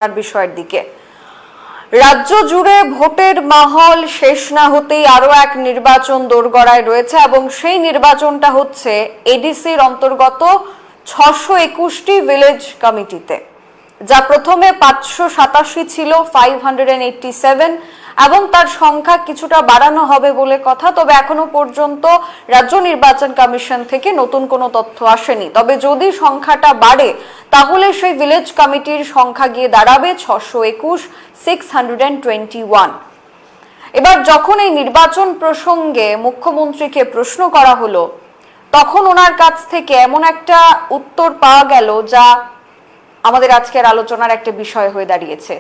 তার বিষয়ের দিকে রাজ্য জুড়ে ভোটের মাহল শেষ না হতেই আরো এক নির্বাচন দোরগড়ায় রয়েছে এবং সেই নির্বাচনটা হচ্ছে এডিসির অন্তর্গত 621টি ভিলেজ কমিটিতে, যা প্রথমে 587 ছিল 587 এবং তার সংখ্যা কিছুটা বাড়ানো হবে বলে কথা। তবে এখনো পর্যন্ত রাজ্য নির্বাচন কমিশন থেকে নতুন কোনো তথ্য আসেনি। তবে যদি সংখ্যাটা বাড়ে তাহলে সেই ভিলেজ কমিটির সংখ্যা গিয়ে দাঁড়াবে 621, 621। এবার যখন এই নির্বাচন প্রসঙ্গে মুখ্যমন্ত্রীকে প্রশ্ন করা হলো তখন ওনার কাছ থেকে এমন একটা উত্তর পাওয়া গেল যা আমাদের আজকের আলোচনার একটা বিষয় হয়ে দাঁড়িয়েছে।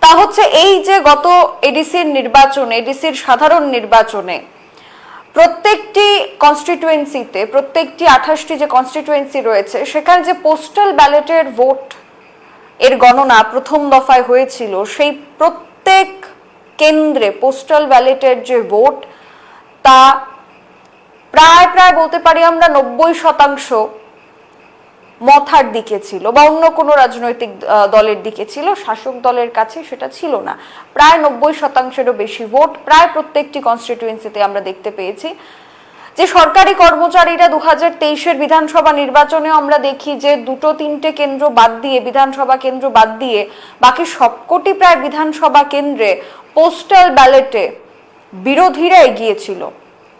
তা হচ্ছে এই যে গত এডিসির নির্বাচনে, এডিসির সাধারণ নির্বাচনে প্রত্যেকটি কনস্টিটুয়েন্সিতে, প্রত্যেকটি 28টি যে কনস্টিটুয়েন্সি রয়েছে সেখানে যে পোস্টাল ব্যালটের ভোট এর গণনা প্রথম দফায় হয়েছিল, সেই প্রত্যেক কেন্দ্রে পোস্টাল ব্যালটের যে ভোট তা প্রায় বলতে পারি আমরা 90% মথার দিকে ছিল বা অন্য কোনো রাজনৈতিক দলের দিকে ছিল, শাসক দলের কাছে সেটা ছিল না। প্রায় 90%-এরও বেশি ভোট প্রায় প্রত্যেকটি কনস্টিটুয়েন্সিতে আমরা দেখতে পেয়েছি। যে সরকারি কর্মচারীরা 2023-এর বিধানসভা নির্বাচনে আমরা দেখি যে 2-3টে কেন্দ্র বাদ দিয়ে, বিধানসভা কেন্দ্র বাদ দিয়ে বাকি সবকটি প্রায় বিধানসভা কেন্দ্রে পোস্টাল ব্যালটে বিরোধীরা এগিয়েছিল।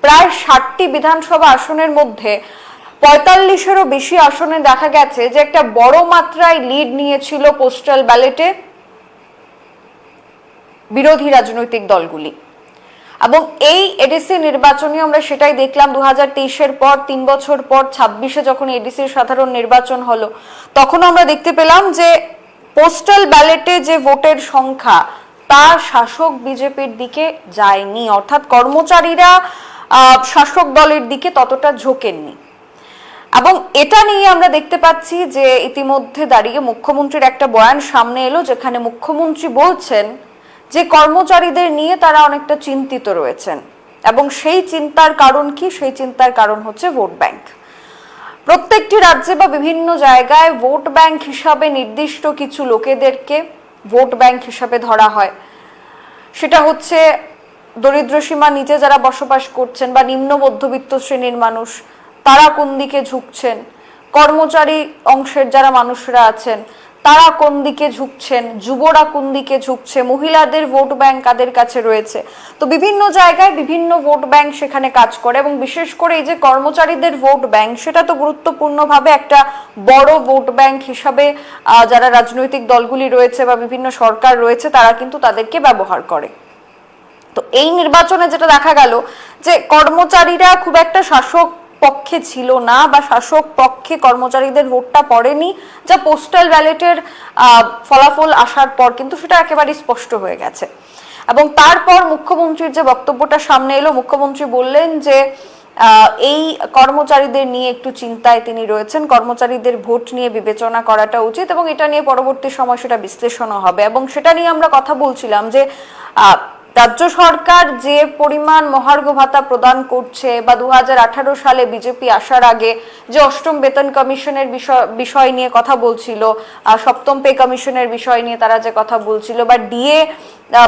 প্রায় 60টি বিধানসভা আসনের মধ্যে 45-এরও বেশি আসনে দেখা গেছে যে একটা বড় মাত্রায় লিড নিয়েছিল পোস্টাল ব্যালটে বিরোধী রাজনৈতিক দলগুলি। এবং এই এডিসি নির্বাচনে আমরা সেটাই দেখলাম। 2023-এর পর 3 বছর পর 26-এ যখন এডিসির সাধারণ নির্বাচন হলো তখন আমরা দেখতে পেলাম যে পোস্টাল ব্যালটে যে ভোটের সংখ্যা তা শাসক বিজেপির দিকে যায়নি, অর্থাৎ কর্মচারীরা শাসক দলের দিকে ততটা ঝোঁকেননি। এবং এটা নিয়ে আমরা দেখতে পাচ্ছি যে ইতিমধ্যে দাঁড়িয়ে মুখ্যমন্ত্রীর একটা বয়ান সামনে এলো, যেখানে মুখ্যমন্ত্রী বলছেন যে কর্মচারীদের নিয়ে তারা অনেকটা চিন্তিত রয়েছেন এবং সেই চিন্তার কারণ কি? সেই চিন্তার কারণ হচ্ছে ভোট ব্যাংক। প্রত্যেকটি রাজ্যে বা বিভিন্ন জায়গায় ভোট ব্যাংক হিসাবে নির্দিষ্ট কিছু লোকেদেরকে ভোট ব্যাংক হিসাবে ধরা হয়। সেটা হচ্ছে দরিদ্র সীমার নিচে যারা বসবাস করছেন বা নিম্ন মধ্যবিত্ত শ্রেণীর মানুষ, তারা কোন দিকে ঝুঁকছেন, কর্মচারী অংশের যারা মানুষরা আছেন তারা কোন দিকে ঝুঁকছেন, যুবরা কোন দিকে ঝুঁকছে, মহিলাদের ভোট ব্যাংক কাদের কাছে রয়েছে। তো বিভিন্ন জায়গায় বিভিন্ন ভোট ব্যাংক সেখানে কাজ করে এবং বিশেষ করে এই যে কর্মচারীদের ভোট ব্যাংক, সেটা তো গুরুত্বপূর্ণভাবে একটা বড় ভোট ব্যাংক হিসাবে যারা রাজনৈতিক দলগুলি রয়েছে বা বিভিন্ন সরকার রয়েছে তারা কিন্তু তাদেরকে ব্যবহার করে। তো এই নির্বাচনে যেটা দেখা গেল যে কর্মচারীরা খুব একটা শাসক পক্ষে ছিল না বা শাসক পক্ষে কর্মচারীদের ভোটটা পড়েনি, যা পোস্টাল ব্যালটের ফলাফল আসার পর কিন্তু সেটা একেবারে স্পষ্ট হয়ে গেছে। এবং তারপর মুখ্যমন্ত্রীর যে বক্তব্যটা সামনে এলো, মুখ্যমন্ত্রী বললেন যে এই কর্মচারীদের নিয়ে একটু চিন্তায় তিনি রয়েছেন, কর্মচারীদের ভোট নিয়ে বিবেচনা করাটা উচিত এবং এটা নিয়ে পরবর্তী সময় সেটা বিশ্লেষণও হবে। এবং সেটা নিয়ে আমরা কথা বলছিলাম যে রাজ্য সরকার যে পরিমাণ মহার্ঘ ভাতা প্রদান করছে বা 2018 সালে বিজেপি আসার আগে যে অষ্টম বেতন কমিশনের বিষয় নিয়ে কথা বলছিল, সপ্তম পে কমিশনের বিষয় নিয়ে তারা যে কথা বলছিল বা ডিএ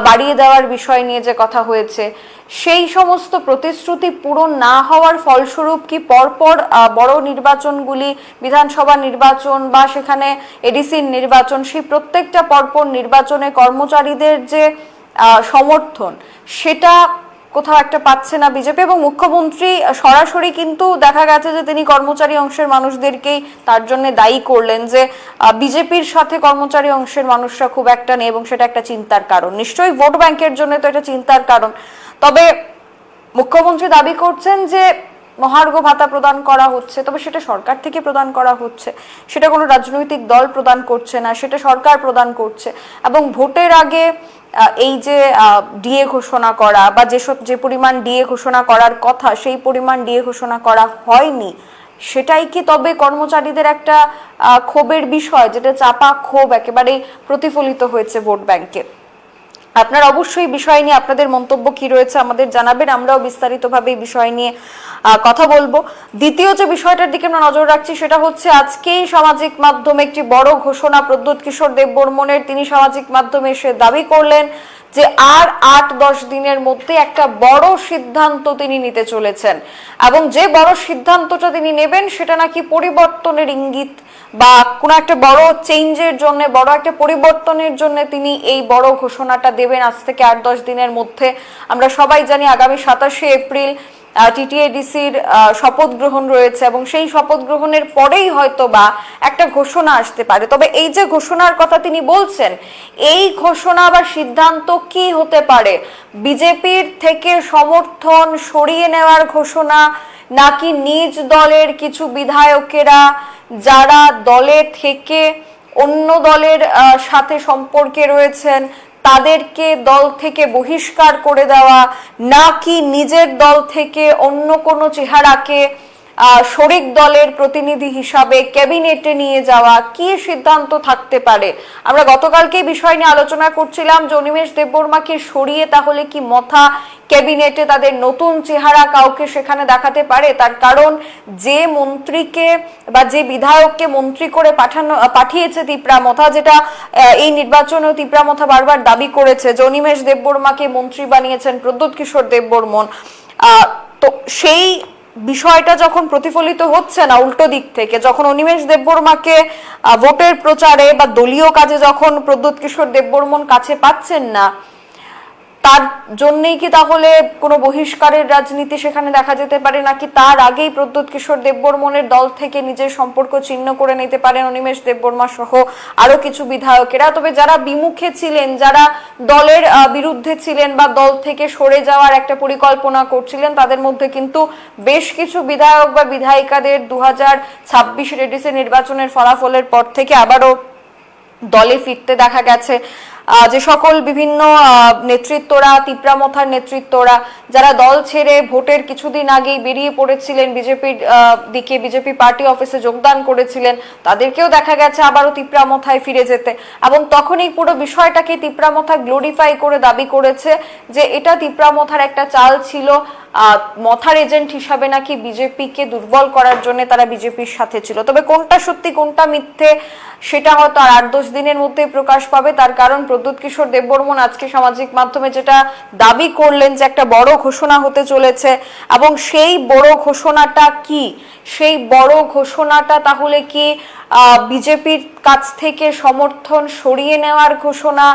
বাড়িয়ে দেওয়ার বিষয় নিয়ে যে কথা হয়েছে, সেই সমস্ত প্রতিশ্রুতি পূরণ না হওয়ার ফলস্বরূপ কি পরপর বড় নির্বাচনগুলি, বিধানসভা নির্বাচন বা সেখানে এডিসির নির্বাচন, সেই প্রত্যেকটা পরপর নির্বাচনে কর্মচারীদের যে সমর্থন সেটা কোথাও একটা পাচ্ছে না বিজেপি। এবং মুখ্যমন্ত্রী সরাসরি কিন্তু দেখা গেছে যে তিনি কর্মচারী অংশের মানুষদেরকেই তার জন্য দায়ী করলেন যে বিজেপির সাথে কর্মচারী অংশের মানুষরা খুব একটা নেই এবং সেটা একটা চিন্তার কারণ। নিশ্চয়ই ভোট ব্যাংকের জন্য তো এটা চিন্তার কারণ। তবে মুখ্যমন্ত্রী দাবি করছেন যে মহার্ঘ ভাতা প্রদান করা হচ্ছে, তবে সেটা সরকার থেকে প্রদান করা হচ্ছে, সেটা কোনো রাজনৈতিক দল প্রদান করছে না, সেটা সরকার প্রদান করছে। এবং ভোটের আগে এই যে ডিএ ঘোষণা করা বা যে পরিমাণ ডিএ ঘোষণা করার কথা সেই পরিমাণ ডিএ ঘোষণা করা হয়নি, সেটাই কি তবে কর্মচারীদের একটা ক্ষোভের বিষয়, যেটা চাপা ক্ষোভ একেবারেই প্রতিফলিত হয়েছে ভোট ব্যাংকে। আপনারা অবশ্যই বিষয় নিয়ে আপনাদের মন্তব্য কি রয়েছে আমাদের জানাবেন, আমরাও বিস্তারিতভাবে এই বিষয় নিয়ে কথা বলবো। দ্বিতীয় যে বিষয়টার দিকে আমরা নজর রাখছি সেটা হচ্ছে আজকেই সামাজিক মাধ্যমে একটি বড় ঘোষণা প্রদ্যোৎ কিশোর দেববর্মনের। তিনি সামাজিক মাধ্যমে এসে দাবি করলেন যে আর 8-10 দিনের মধ্যে একটা বড় সিদ্ধান্ত তিনি নিতে চলেছেন, এবং যে বড় সিদ্ধান্তটা তিনি নেবেন সেটা নাকি পরিবর্তনের ইঙ্গিত বা কোনো একটা বড় চেঞ্জের জন্য, বড় একটা পরিবর্তনের জন্য তিনি এই বড় ঘোষণাটা দেবেন আজ থেকে 8-10 দিনের মধ্যে। আমরা সবাই জানি আগামী 27শে এপ্রিল টিটিএডিসির শপথ গ্রহণ রয়েছে, এবং সেই শপথ গ্রহণের পরেই হয়তো বা একটা ঘোষণা আসতে পারে। তবে এই যে ঘোষণার কথা তিনি বলছেন, এই ঘোষণা বা সিদ্ধান্ত কি হতে পারে? বিজেপির থেকে সমর্থন সরিয়ে নেওয়ার ঘোষণা, নাকি নিজ দলের কিছু বিধায়কেরা যারা দলে থেকে অন্য দলের সাথে সম্পর্কে রয়েছেন তাদেরকে দল থেকে বহিষ্কার করে দেওয়া, নাকি নিজের দল থেকে অন্য কোনো চেহারাকে শরিক দলের প্রতিনিধি হিসাবে ক্যাবিনেটে নিয়ে যাওয়া? কি সিদ্ধান্ত থাকতে পারে? আমরা গতকালকে বিষয় নিয়ে আলোচনা করছিলাম যে অনিমেষ দেববর্মাকে সরিয়ে তাহলে কি মথা ক্যাবিনেটে তাদের নতুন চেহারা কাউকে সেখানে দেখাতে পারে? তার কারণ যে মন্ত্রীকে বা যে বিধায়ককে মন্ত্রী করে পাঠিয়েছে তিপ্রামথা, যেটা এই নির্বাচনেও তিপ্রামথা বারবার দাবি করেছে যে অনিমেষ দেববর্মাকে মন্ত্রী বানিয়েছেন প্রদ্যোৎ কিশোর দেববর্মন, তো সেই বিষয়টা যখন প্রতিফলিত হচ্ছে না উল্টো দিক থেকে, যখন অনিমেষ দেববর্মাকে ভোটের প্রচারে বা দলীয় কাজে যখন প্রদ্যোৎ কিশোর দেববর্মন কাছে পাচ্ছেন না, তার জন্যই কি তাহলে কোনো বহিষ্কারের রাজনীতি সেখানে দেখা যেতে পারে, নাকি তার আগেই প্রদ্যোৎ কিশোর দেববর্মনের দল থেকে নিজের সম্পর্ক ছিন্ন করে নিতে পারেন অনিমেষ দেববর্মা সহ আরো কিছু বিধায়কেরা? তবে যারা বিমুখে ছিলেন, যারা দলের বিরুদ্ধে ছিলেন বা দল থেকে সরে যাওয়ার একটা পরিকল্পনা করছিলেন, তাদের মধ্যে কিন্তু বেশ কিছু বিধায়ক বা বিধায়িকাদের 2026 এডিসি নির্বাচনের ফলাফলের পর থেকে আবারও দলে ফিরতে দেখা গেছে। যে সকল বিভিন্ন নেতৃত্বরা, তিপ্রামথার নেতৃত্বরা যারা দল ছেড়ে ভোটের কিছুদিন আগেই বেরিয়ে পড়েছিলেন বিজেপির দিকে, বিজেপি পার্টি অফিসে যোগদান করেছিলেন, তাদেরকেও দেখা গেছে আবারও তিপ্রামথায় ফিরে যেতে। এবং তখন এই পুরো বিষয়টাকে তিপ্রামথা গ্লোরিফাই করে দাবি করেছে যে এটা তিপ্রামথার একটা চাল ছিল, মথার এজেন্ট হিসাবে নাকি বিজেপিকে দুর্বল করার জন্য তারা বিজেপির সাথে ছিল। তবে কোনটা সত্যি কোনটা মিথ্যে সেটা হয়তো আর 8-10 দিনের মধ্যেই প্রকাশ পাবে। তার কারণ প্রদ্যোৎ কিশোর দেববর্মন আজকে সামাজিক মাধ্যমে যেটা দাবি করলেন যে একটা বড় ঘোষণা হতে চলেছে, এবং সেই বড় ঘোষণাটা কি? সেই বড় ঘোষণাটা তাহলে কি বিজেপির কাছ থেকে সমর্থন সরিয়ে নেওয়ার ঘোষণা,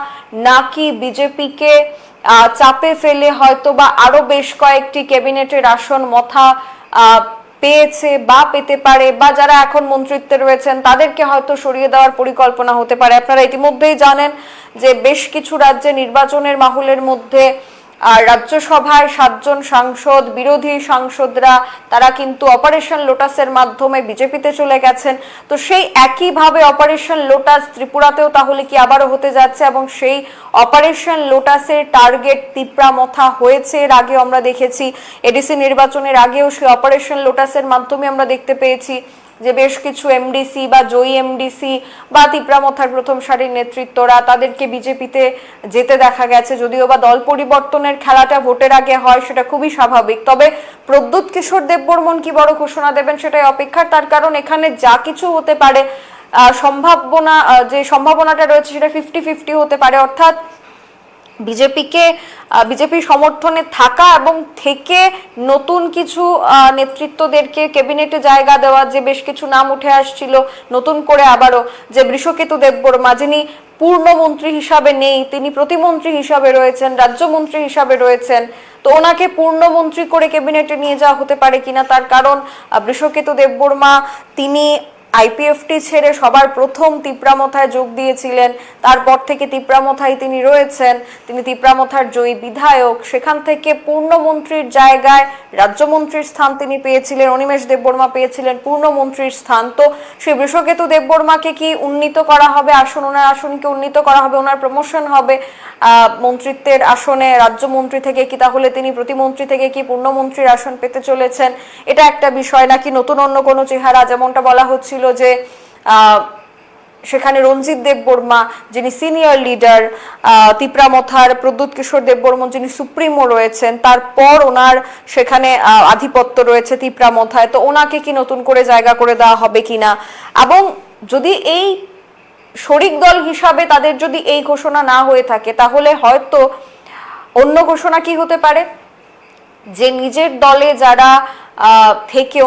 নাকি বিজেপিকে চাপে ফেলে হয়তো বা আরো বেশ কয়েকটি ক্যাবিনেটের আসন মথা পেয়েছে বা পেতে পারে, বা যারা এখন মন্ত্রিত্বে রয়েছেন তাদেরকে হয়তো সরিয়ে দেওয়ার পরিকল্পনা হতে পারে? আপনারা ইতিমধ্যেই জানেন যে বেশ কিছু রাজ্যে নির্বাচনের মাহুলের মধ্যে রাজ্যসভায় 7 জন সাংসদ, বিরোধী সাংসদরা তারা কিন্তু অপারেশন লোটাসের মাধ্যমে বিজেপিতে চলে গেছেন। তো সেই একইভাবে অপারেশন লোটাস ত্রিপুরাতেও তাহলে কি আবারও হতে যাচ্ছে, এবং সেই অপারেশন লোটাসের টার্গেট তিপ্রামথা হয়েছে। এর আগে আমরা দেখেছি এডিসি নির্বাচনের আগেও সেই অপারেশন লোটাসের মাধ্যমে আমরা দেখতে পেয়েছি যে বেশ কিছু এমডিসি বা জয়ী এমডিসি বা তিপ্রামথার প্রথম সারির নেতৃত্বরা তাদেরকে বিজেপিতে যেতে দেখা গেছে। যদিও বা দল পরিবর্তনের খেলাটা ভোটের আগে হয়, সেটা খুবই স্বাভাবিক। তবে প্রদ্যোৎ কিশোর দেববর্মন কি বড় ঘোষণা দেবেন সেটাই অপেক্ষার। তার কারণ এখানে যা কিছু হতে পারে, যে সম্ভাবনাটা রয়েছে সেটা 50-50 হতে পারে। অর্থাৎ বিজেপির সমর্থনে থাকা এবং থেকে নতুন কিছু নেতৃত্বদেরকে ক্যাবিনেটে জায়গা দেওয়া, যে বেশ কিছু নাম উঠে আসছিল নতুন করে আবারও, যে বৃষকেতু দেববর্মা যিনি পূর্ণমন্ত্রী হিসাবে নেই, তিনি প্রতিমন্ত্রী হিসাবে রয়েছেন, রাজ্যমন্ত্রী হিসাবে রয়েছেন, তো ওনাকে পূর্ণমন্ত্রী করে ক্যাবিনেটে নিয়ে যাওয়া হতে পারে কিনা। তার কারণ বৃষকেতু দেববর্মা তিনি আইপিএফটি ছেড়ে সবার প্রথম তিপ্রামথায় যোগ দিয়েছিলেন, তারপর থেকে তিপ্রামথায় তিনি রয়েছেন, তিনি তিপ্রামথার জয়ী বিধায়ক, সেখান থেকে পূর্ণমন্ত্রীর জায়গায় রাজ্যমন্ত্রীর স্থান তিনি পেয়েছিলেন, অনিমেষ দেববর্মা পেয়েছিলেন পূর্ণমন্ত্রীর স্থান। তো সেই বৃষকেতু দেববর্মাকে কি উন্নীত করা হবে আসন, ওনার আসনকে উন্নীত করা হবে, ওনার প্রমোশন হবে মন্ত্রিত্বের আসনে, রাজ্যমন্ত্রী থেকে কি তাহলে তিনি প্রতিমন্ত্রী থেকে কি পূর্ণমন্ত্রীর আসন পেতে চলেছেন, এটা একটা বিষয়। নাকি নতুন অন্য কোনো চেহারা, যেমনটা বলা হচ্ছিল যে সেখানে রঞ্জিত দেববর্মা যিনি সিনিয়র লিডার, তিপ্রামথার প্রদ্যুৎ কিশোর দেববর্মন যিনি সুপ্রিমো রয়েছেন, তারপর ওনার সেখানে আধিপত্য রয়েছে তিপ্রামথায়, তো ওনাকে কি নতুন করে জায়গা করে দেওয়া হবে কিনা, এবং যদি এই শরিক দল হিসাবে তাদের যদি এই ঘোষণা না হয়ে থাকে তাহলে হয়তো অন্য ঘোষণা কি হতে পারে, যে নিজের দলে যারা থেকে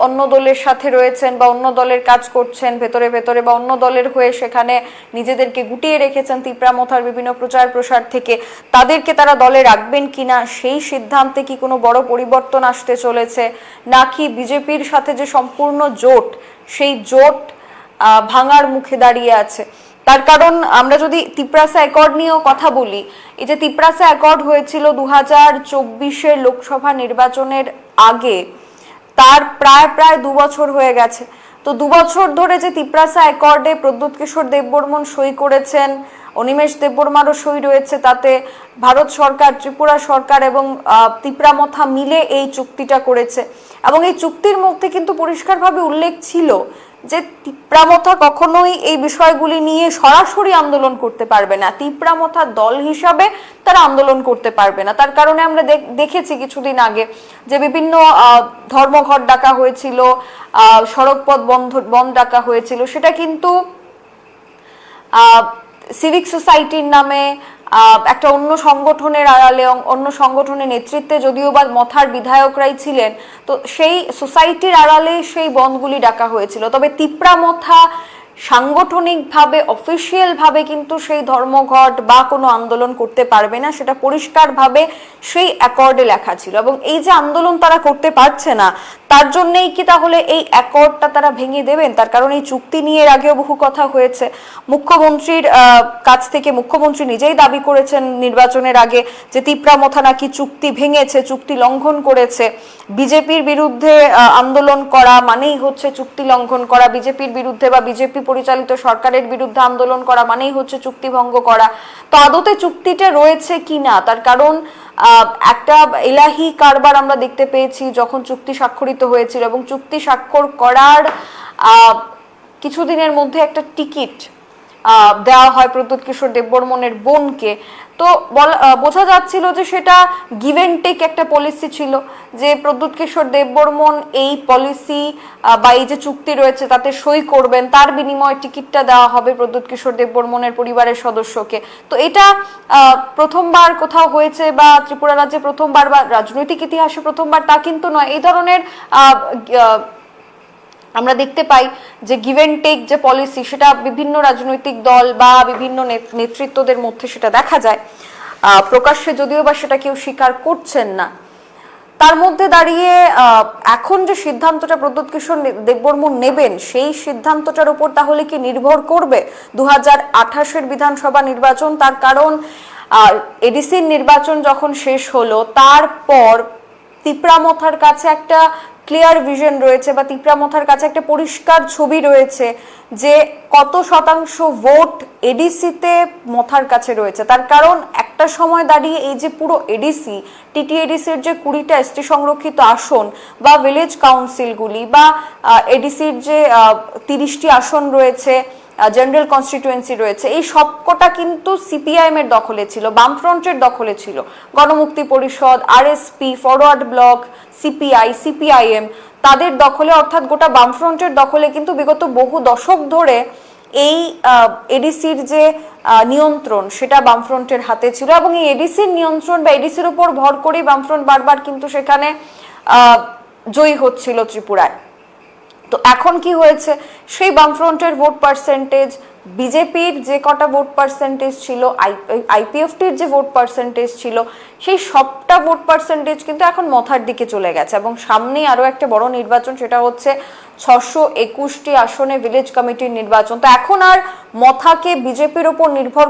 অন্য দলের সাথে রয়েছেন বা অন্য দলের কাজ করছেন ভেতরে ভেতরে, বা অন্য দলের হয়ে সেখানে নিজেদেরকে গুটিয়ে রেখেছেন তিপ্রামথার বিভিন্ন প্রচার প্রসার থেকে, তাদেরকে তারা দলে রাখবেন কিনা সেই সিদ্ধান্তে কি কোনো বড় পরিবর্তন আসতে চলেছে, নাকি বিজেপির সাথে যে সম্পূর্ণ জোট সেই জোট ভাঙার মুখে দাঁড়িয়ে আছে। তার কারণ আমরা যদি তিপ্রাসা অ্যাকর্ড নিয়েও কথা বলি, এই যে তিপ্রাসা অ্যাকর্ড হয়েছিল 2024-এর লোকসভা নির্বাচনের আগে, তার প্রায় 2 বছর হয়ে গেছে। তো 2 বছর ধরে যে তিপ্রাসা অ্যাকর্ডে প্রদ্যুৎ কিশোর দেববর্মন সই করেছেন, অনিমেষ দেববর্মারও সই রয়েছে, তাতে ভারত সরকার, ত্রিপুরা সরকার এবং তিপ্রামথা মিলে এই চুক্তিটা করেছে, এবং এই চুক্তির মধ্যে কিন্তু পরিষ্কারভাবে উল্লেখ ছিল যে তিপ্রামথা কখনোই এই বিষয়গুলি নিয়ে সরাসরি আন্দোলন করতে পারবে না, তিপ্রামথা দল হিসাবে তারা আন্দোলন করতে পারবে না। তার কারণে আমরা দেখেছি কিছুদিন আগে যে বিভিন্ন ধর্মঘট ডাকা হয়েছিল, সড়কপথ বন্ধ ডাকা হয়েছিল, সেটা কিন্তু সিভিক সোসাইটির নামে একটা অন্য সংগঠনের আড়ালে, অন্য সংগঠনের নেতৃত্বে যদিও বা মথার বিধায়করাই ছিলেন, তো সেই সোসাইটির আড়ালে সেই বন্ধগুলি ডাকা হয়েছিল। তবে তিপ্রামথা সাংগঠনিকভাবে অফিসিয়ালভাবে কিন্তু সেই ধর্মঘট বা কোনো আন্দোলন করতে পারবে না, সেটা পরিষ্কারভাবে সেই অ্যাকর্ডে লেখা ছিল। এবং এই যে আন্দোলন তারা করতে পারছে না, তার জন্যই কি তাহলে এই অ্যাকর্ডটা তারা ভেঙে দেবেন? তার কারণ এই চুক্তি নিয়ে এর আগেও বহু কথা হয়েছে, মুখ্যমন্ত্রীর কাছ থেকে মুখ্যমন্ত্রী নিজেই দাবি করেছেন নির্বাচনের আগে যে তিপ্রামথা নাকি চুক্তি ভেঙেছে, চুক্তি লঙ্ঘন করেছে। বিজেপির বিরুদ্ধে আন্দোলন করা মানেই হচ্ছে চুক্তি লঙ্ঘন করা, বিজেপির বিরুদ্ধে বা বিজেপি পরিচালিত সরকারের বিরুদ্ধে আন্দোলন করা মানেই হচ্ছে চুক্তি ভঙ্গ করা। তো আদতে চুক্তিটা রয়েছে কিনা, তার কারণ একটা এলাহি কারবার আমরা দেখতে পেয়েছি যখন চুক্তি স্বাক্ষরিত হয়েছিল, এবং চুক্তি স্বাক্ষর করার কিছুদিনের মধ্যে একটা টিকিট দেওয়া হয় প্রদ্যুৎ কিশোর দেববর্মনের বোনকে। তো বোঝা যাচ্ছিল যে সেটা গিভ এন্ড টেক একটা পলিসি ছিল, যে প্রদ্যুৎ কিশোর দেববর্মন এই পলিসি বা এই যে চুক্তি রয়েছে তাতে সই করবেন, তার বিনিময়ে টিকিটটা দেওয়া হবে প্রদ্যুৎ কিশোর দেববর্মনের পরিবারের সদস্যকে। তো এটা প্রথমবার কোথাও হয়েছে বা ত্রিপুরা রাজ্যে প্রথমবার বা রাজনৈতিক ইতিহাসে প্রথমবার তা কিন্তু নয়। এই ধরনের আমরা দেখতে পাই যে গিভ এন্ড টেক যে পলিসি, সেটা বিভিন্ন রাজনৈতিক দল বা বিভিন্ন নেতৃত্বদের মধ্যে সেটা দেখা যায়, প্রকাশ্যে যদিও বা সেটা কেউ স্বীকার করছেন না। তার মধ্যে দাঁড়িয়ে এখন যে সিদ্ধান্তটা প্রদ্যুৎ কিশোর দেববর্মন নেবেন, সেই সিদ্ধান্তটার উপর তাহলে কি নির্ভর করবে 2028-এর বিধানসভা নির্বাচন? তার কারণ এডিসির নির্বাচন যখন শেষ হলো, তারপর তিপ্রামথার কাছে একটা ক্লিয়ার ভিশন রয়েছে, বা তিপ্রামথার কাছে একটা পরিষ্কার ছবি রয়েছে যে কত শতাংশ ভোট এডিসিতে মথার কাছে রয়েছে। তার কারণ একটা সময় দাঁড়িয়ে এই যে পুরো এডিসি, টিটিএডিসির যে 20টা এসটি সংরক্ষিত আসন বা ভিলেজ কাউন্সিলগুলি, বা এডিসির যে 30টি আসন রয়েছে, জেনারেল কনস্টিটিউয়েন্সি রয়েছে, এই সবকটা কিন্তু সিপিআইএম এর দখলে ছিল, বামফ্রন্টের দখলে ছিল। গণমুক্তি পরিষদ, RSP, forward block, CPI, CPIM তাদের দখলে, অর্থাৎ গোটা বামফ্রন্টের দখলে কিন্তু বিগত বহু দশক ধরে এই এডিসির যে নিয়ন্ত্রণ সেটা বামফ্রন্টের হাতে ছিল, এবং এই এডিসির নিয়ন্ত্রণ বা এডিসির উপর ভর করেই বামফ্রন্ট বারবার কিন্তু সেখানে জয়ী হচ্ছিল ত্রিপুরায়। তো এখন কি হয়েছে, সেই বামফ্রন্টের ভোট পার্সেন্টেজ, বিজেপির যে কটা ভোট পার্সেন্টেজ ছিল, আইপিএফটির যে ভোট পার্সেন্টেজ ছিল, সেই সবটা ভোট পার্সেন্টেজ কিন্তু এখন মথার দিকে চলে গেছে। এবং সামনেই আরো একটা বড় নির্বাচন, সেটা হচ্ছে 621টি আসনে ভিলেজ কমিটির নির্বাচন। তো এখন আর মথাকে বিজেপির ওপর নির্ভর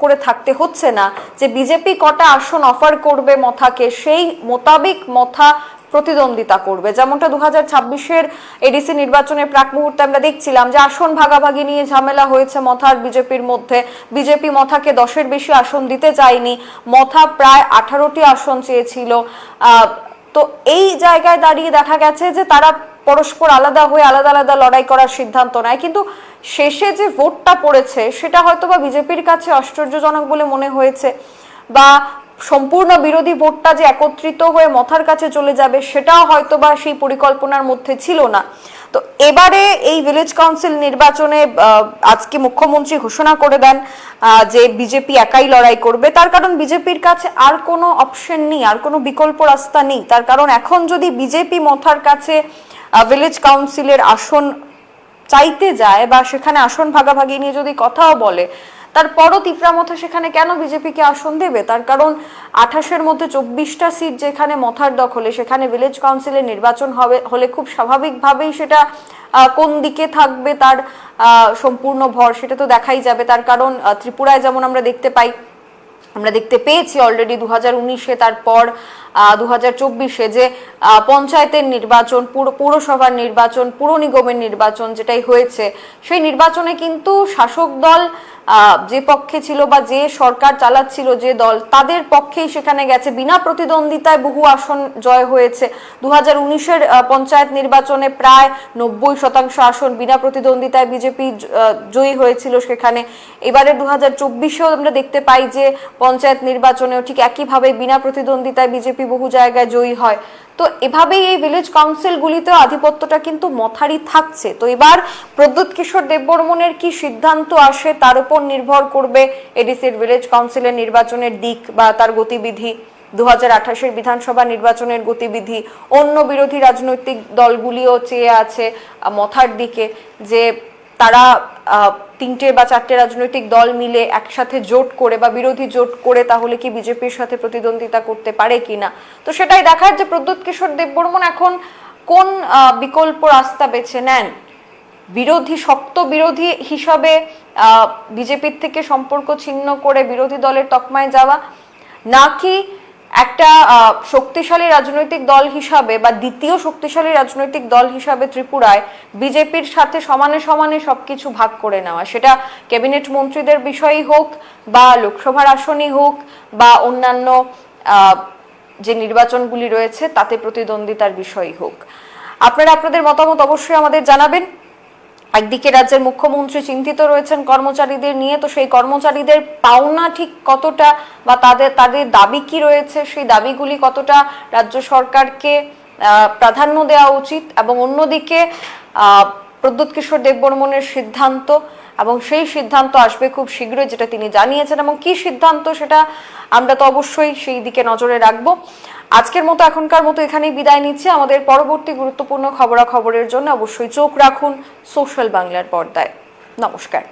করে থাকতে হচ্ছে না যে বিজেপি কটা আসন অফার করবে মথাকে, সেই মোতাবেক মথা প্রতিদ্বন্দ্বিতা করবে। যেমনটা 2026-এর এডিসি নির্বাচনের প্রাক মুহূর্তে আমরা দেখছিলাম যে আসন ভাগাভাগি নিয়ে ঝামেলা হয়েছে মথার বিজেপির মধ্যে। বিজেপি মথাকে 10-এর বেশি আসন দিতে চায়নি, মথা প্রায় 18টি আসন চেয়েছিল। তো এই জায়গায় দাঁড়িয়ে দেখা গেছে যে তারা পরস্পর আলাদা হয়ে আলাদা আলাদা লড়াই করার সিদ্ধান্ত নেয়, কিন্তু শেষে যে ভোটটা পড়েছে সেটা হয়তো বা বিজেপির কাছে আশ্চর্যজনক বলে মনে হয়েছে, বা সম্পূর্ণ বিরোধী ভোটটা যে একত্রিত হয়ে মথার কাছে চলে যাবে সেটাও হয়তো বা সেই পরিকল্পনার মধ্যে ছিল না। তো এবারে এই ভিলেজ কাউন্সিল নির্বাচনে আজকে মুখ্যমন্ত্রী ঘোষণা করে দেন যে বিজেপি একাই লড়াই করবে। তার কারণ বিজেপির কাছে আর কোনো অপশন নেই, আর কোনো বিকল্প রাস্তা নেই। তার কারণ এখন যদি বিজেপি মথার কাছে ভিলেজ কাউন্সিলের আসন চাইতে যায় বা সেখানে আসন ভাগাভাগি নিয়ে যদি কথাও বলে, তারপরও তিপ্রামথা সেখানে কেন বিজেপিকে আসন দেবে? তার কারণ 28-এর মধ্যে 24টা সিট যেখানে মথার দখলে, সেখানে ভিলেজ কাউন্সিলের নির্বাচন হলে খুব স্বাভাবিকভাবেই সেটা কোন দিকে থাকবে তার সম্পূর্ণ ভর সেটা তো দেখাই যাবে। তার কারণ ত্রিপুরায় যেমন আমরা দেখতে পেয়েছি অলরেডি 2019-এ, তারপর 2024-এ যে পঞ্চায়েতের নির্বাচন, পৌরসভার নির্বাচন, পুর নিগমের নির্বাচন যেটাই হয়েছে, সেই নির্বাচনে কিন্তু শাসক দল যে পক্ষে ছিল বা যে সরকার চালাচ্ছিল যে দল, তাদের পক্ষেই সেখানে গেছে, বিনা প্রতিদ্বন্দ্বিতায় বহু আসন জয় হয়েছে। 2019-এর পঞ্চায়েত নির্বাচনে প্রায় 90% আসন বিনা প্রতিদ্বন্দ্বিতায় বিজেপি জয়ী হয়েছিল সেখানে। এবারে 2024-এও আমরা দেখতে পাই যে পঞ্চায়েত নির্বাচনেও ঠিক একইভাবে বিনা প্রতিদ্বন্দ্বিতায় বিজেপি বহু জায়গায় জয়ী হয়। তো এভাবেই এই ভিলেজ কাউন্সিলগুলিতেও আধিপত্যটা কিন্তু মথারই থাকছে। তো এবার প্রদ্যুৎ কিশোর দেববর্মনের কি সিদ্ধান্ত আসে তার উপর নির্ভর করবে এডিসির ভিলেজ কাউন্সিলের নির্বাচনের দিক বা তার গতিবিধি, 2028-এর বিধানসভা নির্বাচনের গতিবিধি। অন্য বিরোধী রাজনৈতিক দলগুলিও চেয়ে আছে মথার দিকে যে তারা 3টে বা 4টে রাজনৈতিক দল মিলে একসাথে জোট করে বা বিরোধী জোট করে তাহলে কি বিজেপির সাথে প্রতিদ্বন্দ্বিতা করতে পারে কিনা। তো সেটাই দেখার যে প্রদ্যুৎ কিশোর দেববর্মন এখন কোন বিকল্প রাস্তা বেছে নেন। শক্ত বিরোধী হিসাবে বিজেপির থেকে সম্পর্ক ছিন্ন করে বিরোধী দলের তকমায় যাওয়া, নাকি একটা শক্তিশালী রাজনৈতিক দল হিসাবে বা দ্বিতীয় শক্তিশালী রাজনৈতিক দল হিসাবে ত্রিপুরায় বিজেপির সাথে সমানে সমানে সবকিছু ভাগ করে নেওয়া, সেটা ক্যাবিনেট মন্ত্রীদের বিষয়ই হোক বা লোকসভার আসনই হোক বা অন্যান্য যে নির্বাচনগুলি রয়েছে তাতে প্রতিদ্বন্দ্বিতার বিষয়ই হোক। আপনারা আপনাদের মতামত অবশ্যই আমাদের জানাবেন। একদিকে রাজ্যের মুখ্যমন্ত্রী চিন্তিত রয়েছেন কর্মচারীদের নিয়ে, তো সেই কর্মচারীদের পাওনা ঠিক কতটা বা তাদের দাবি কি রয়েছে, সেই দাবিগুলি কতটা রাজ্য সরকারকে প্রাধান্য দেওয়া উচিত, এবং অন্যদিকে প্রদ্যুৎ কিশোর দেববর্মনের সিদ্ধান্ত, এবং সেই সিদ্ধান্ত আসবে খুব শীঘ্রই যেটা তিনি জানিয়েছেন, এবং কি সিদ্ধান্ত সেটা আমরা তো অবশ্যই সেই দিকে নজরে রাখবো। আজকের মতো এখনকার মতো এখানেই বিদায় নিচ্ছে। আমাদের পরবর্তী গুরুত্বপূর্ণ খবরাখবরের জন্য অবশ্যই চোখ রাখুন সোশ্যাল বাংলার পর্দায়। নমস্কার।